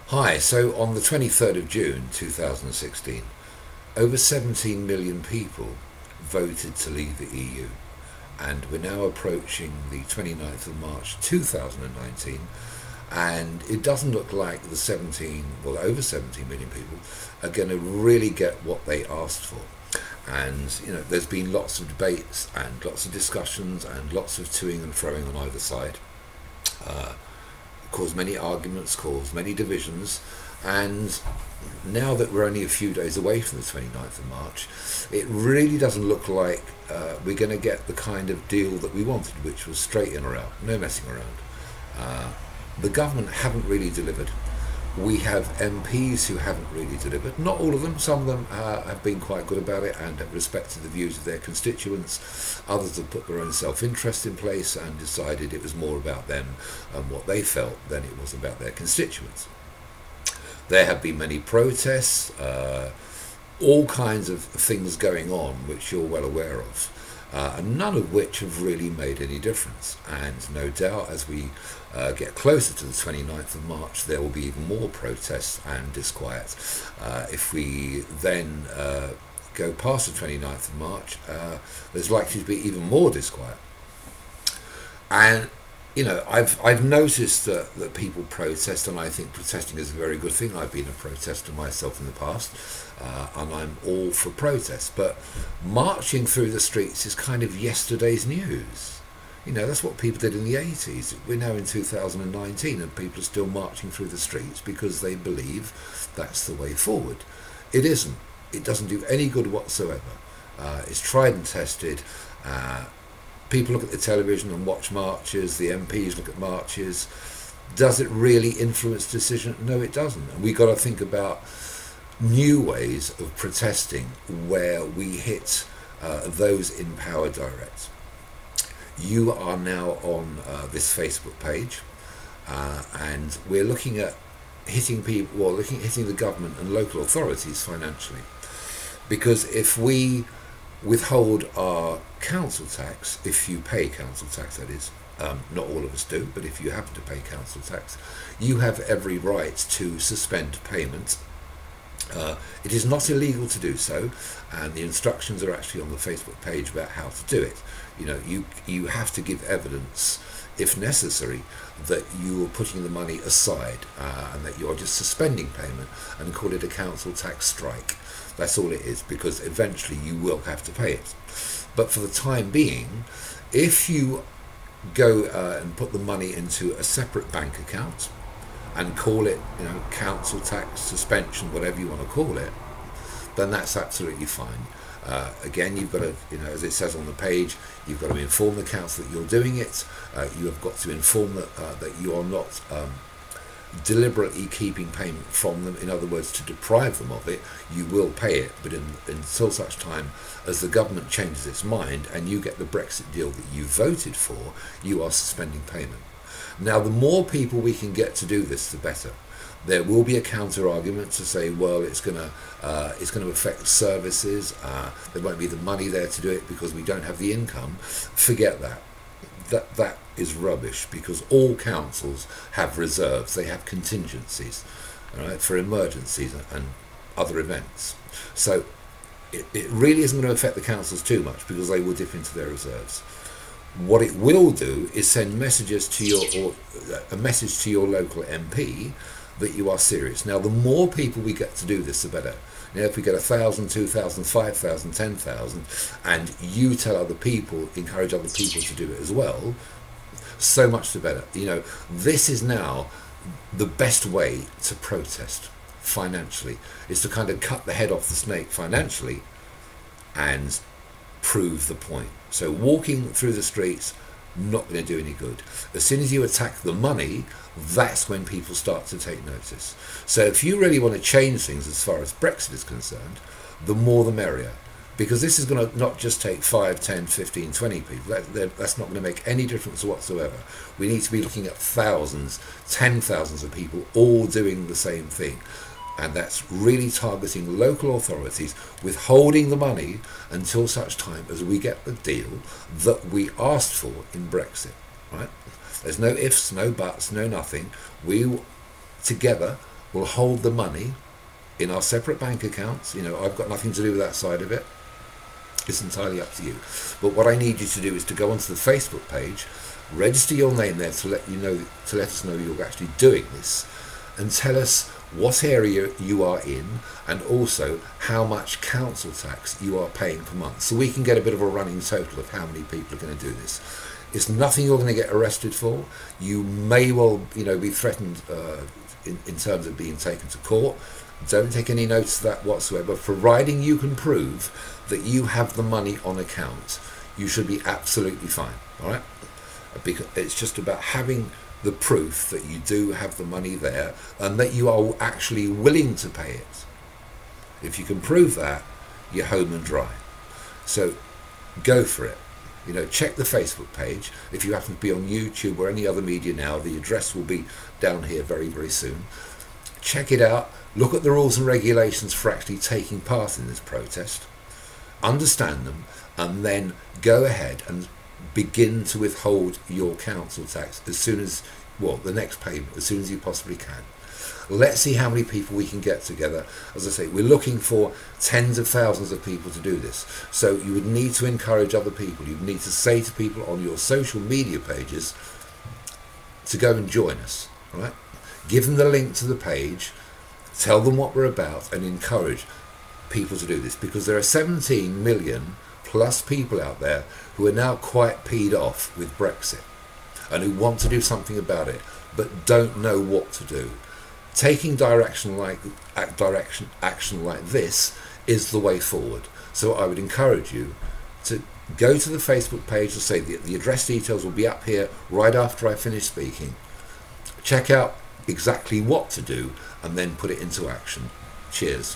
Hi, so on the 23rd of June 2016, over 17 million people voted to leave the EU, and we're now approaching the 29th of March 2019, and it doesn't look like over 17 million people are going to really get what they asked for. And there's been lots of debates and lots of discussions and lots of toing and froing on either side. Caused many arguments, caused many divisions, and now that we're only a few days away from the 29th of March, it really doesn't look like we're going to get the kind of deal that we wanted, which was straight in or out, no messing around. The government haven't really delivered. We have MPs who haven't really delivered. Not all of them. Some of them have been quite good about it and have respected the views of their constituents. Others have put their own self-interest in place and decided it was more about them and what they felt than it was about their constituents. There have been many protests, all kinds of things going on which you're well aware of. And none of which have really made any difference. And no doubt as we get closer to the 29th of March, there will be even more protests and disquiet. If we then go past the 29th of March, there's likely to be even more disquiet. And I've noticed that people protest, and I think protesting is a very good thing. I've been a protester myself in the past, and I'm all for protest. But marching through the streets is kind of yesterday's news. That's what people did in the 80s. We're now in 2019, and people are still marching through the streets because they believe that's the way forward. It isn't. It doesn't do any good whatsoever. It's tried and tested. People look at the television and watch marches, the MPs look at marches. Does it really influence decision? No, it doesn't. And we've got to think about new ways of protesting where we hit those in power direct. You are now on this Facebook page, and we're looking at hitting the government and local authorities financially. Because if we withhold our council tax, if you pay council tax, that is, not all of us do, but if you happen to pay council tax, you have every right to suspend payment. It is not illegal to do so, and the instructions are actually on the Facebook page about how to do it. You have to give evidence, if necessary, that you are putting the money aside and that you are just suspending payment, and call it a council tax strike. That's all it is, because eventually you will have to pay it. But for the time being, if you go and put the money into a separate bank account and call it, council tax suspension, whatever you want to call it, then that's absolutely fine. Again, you've got to, as it says on the page, you've got to inform the council that you're doing it. You have got to inform that you are not deliberately keeping payment from them. In other words, to deprive them of it. You will pay it, but until such time as the government changes its mind and you get the Brexit deal that you voted for, you are suspending payment. Now, the more people we can get to do this, the better. There will be a counter argument to say, well, it's going to affect services. There won't be the money there to do it because we don't have the income. Forget that. That is rubbish, because all councils have reserves. They have contingencies, all right, for emergencies and other events. So it really isn't going to affect the councils too much, because they will dip into their reserves. What it will do is send messages to a message to your local MP that you are serious. Now, the more people we get to do this, the better. If we get 1,000, 2,000, 5,000, 10,000, and you tell other people, encourage other people to do it as well, so much the better. This is now the best way to protest financially, is to kind of cut the head off the snake financially and prove the point. So walking through the streets, not going to do any good. As soon as you attack the money, that's when people start to take notice. So if you really want to change things as far as Brexit is concerned, the more the merrier. Because this is going to not just take 5, 10, 15, 20 people. That's not going to make any difference whatsoever. We need to be looking at thousands, 10,000s of people all doing the same thing. And that's really targeting local authorities, withholding the money until such time as we get the deal that we asked for in Brexit, right? There's no ifs, no buts, no nothing. We together will hold the money in our separate bank accounts. You know, I've got nothing to do with that side of it. It's entirely up to you. But what I need you to do is to go onto the Facebook page, register your name there to let us know you're actually doing this, and tell us what area you are in, and also how much council tax you are paying per month, so we can get a bit of a running total of how many people are going to do this. It's nothing you're going to get arrested for. You may well, be threatened in terms of being taken to court. Don't take any notice of that whatsoever. Providing you can prove that you have the money on account, you should be absolutely fine. All right? Because it's just about having the proof that you do have the money there and that you are actually willing to pay it. If you can prove that, you're home and dry. So go for it. Check the Facebook page. If you happen to be on YouTube or any other media now, the address will be down here very, very soon. Check it out. Look at the rules and regulations for actually taking part in this protest. Understand them, and then go ahead and begin to withhold your council tax as soon as, the next payment, as soon as you possibly can. Let's see how many people we can get together. As I say, we're looking for tens of thousands of people to do this. So you would need to encourage other people. You would need to say to people on your social media pages to go and join us. All right? Give them the link to the page, tell them what we're about, and encourage people to do this, because there are 17 million plus people out there who are now quite peed off with Brexit and who want to do something about it but don't know what to do. Taking action like this is the way forward. So I would encourage you to go to the Facebook page. To say the address details will be up here right after I finish speaking. Check out exactly what to do and then put it into action. Cheers.